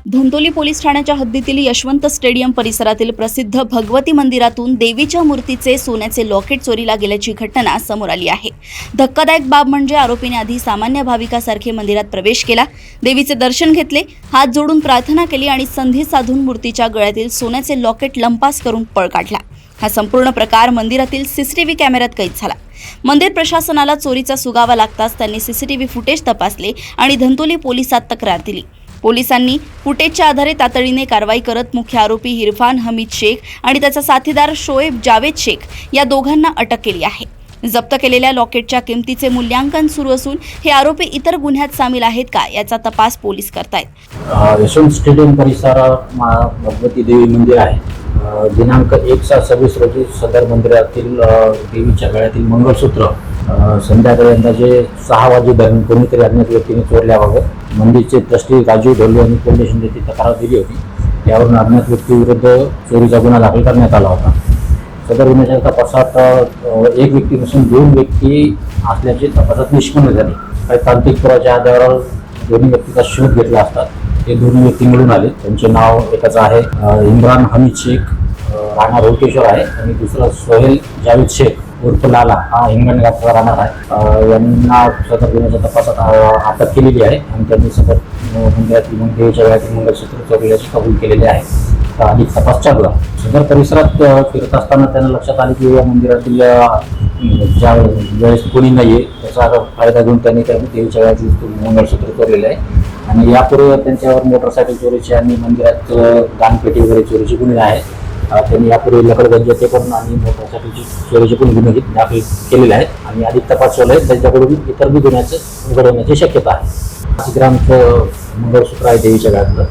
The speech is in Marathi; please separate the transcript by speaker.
Speaker 1: धंतोली पोलीस ठाण्याच्या हद्दीतील यशवंत स्टेडियम परिसरातील प्रसिद्ध भगवती मंदिरातून देवीच्या मूर्तीचे सोन्याचे लॉकेट चोरीला गेल्याची घटना समोर आली आहे। धक्कादायक बाब म्हणजे आरोपीने आधी सामान्य भाविकासारखे मंदिरात प्रवेश केला, देवीचे दर्शन घेतले, हात जोडून प्रार्थना केली आणि संधी साधून मूर्तीच्या गळ्यातील सोन्याचे लॉकेट लंपास करून पळ काढला। हा संपूर्ण प्रकार मंदिरातील सीसीटीव्ही कॅमेऱ्यात कैद झाला। मंदिर प्रशासनाला चोरीचा सुगावा लागताच त्यांनी सीसीटीव्ही फुटेज तपासले आणि धंतोली पोलिसात तक्रार दिली। पोलिसांनी फुटेजच्या आधारे तातडीने कारवाई करत मुख्य आरोपी इरफान हमीद शेख आणि त्याचा साथीदार शोएब जावेद शेख या दोघांना अटक केली आहे। जप्त केलेल्या लॉकेटच्या किमतीचे मूल्यांकन सुरू असून हे आरोपी इतर गुन्ह्यात सामील आहेत का याचा तपास पोलीस करतायत।
Speaker 2: यशवंत स्टेडियम परिसरात भगवती देवी मंदिर आहे। दिनांक 1/26 रोजी सदर मंदिरातील देवीच्या गळ्यातील मंगळसूत्र संध्याकाळी अंदाजे 6 वाजेदरम्यान कोणीतरी अज्ञात व्यक्तीने चोरल्याबाबत मंदिरचे ट्रस्टी राजू ढोले यांनी पोलीस स्टेशनला तक्रार दिली होती। यावरून अज्ञात व्यक्तीविरुद्ध चोरीचा गुन्हा दाखल करण्यात आला होता। सदर गुन्ह्याच्या तपासात एक व्यक्ती नसून 2 व्यक्ती असल्याचे तपासात निष्पन्न झाले। काही तांत्रिक पुराव्याच्या आधारावर दोन्ही व्यक्तीचा शोध घेतला असता हे दोन्ही व्यक्ती मिळून आले। त्यांचे नाव एकाचं आहे इम्रान हमीद शेख, राणा रोकेश्वर आहे, आणि दुसरा सोहेल जावेद शेख उर्फ लाला, हा हिंगणघाटचा राहणार आहे। यांना सदर गुन्ह्याच्या तपासात अटक केलेली आहे आणि त्यांनी सदर मंदिरातील देवीच्या गळ्यातील मंगळसूत्र चोरल्याचे कबूल केलेले आहे। अधिक तपास चालू आहे। सदर परिसरात फिरत असताना त्यांना लक्षात आले की या मंदिरातील ज्या वेळेस कोणी नाही आहे त्याचा फायदा घेऊन त्यांनी देवीच्या गळ्यातील मंगळसूत्र चोरलेले आहे। आणि यापूर्वी त्यांच्यावर मोटरसायकल चोरीचे आणि मंदिरात दानपेटी वगैरे चोरीचे गुन्हे आहेत। त्यांनी यापूर्वी लकडगंज ते पण आणि मोटरसायकलची चोरीचे पण गुन्हे दाखल केलेले आहेत आणि अधिक तपास चालू आहे। त्यांच्याकडून इतर बी गुन्ह्याचं उघड होण्याची शक्यता आहे। 5 ग्रामचं मंगळसूत्र आहे देवीच्या गळ्यातलं।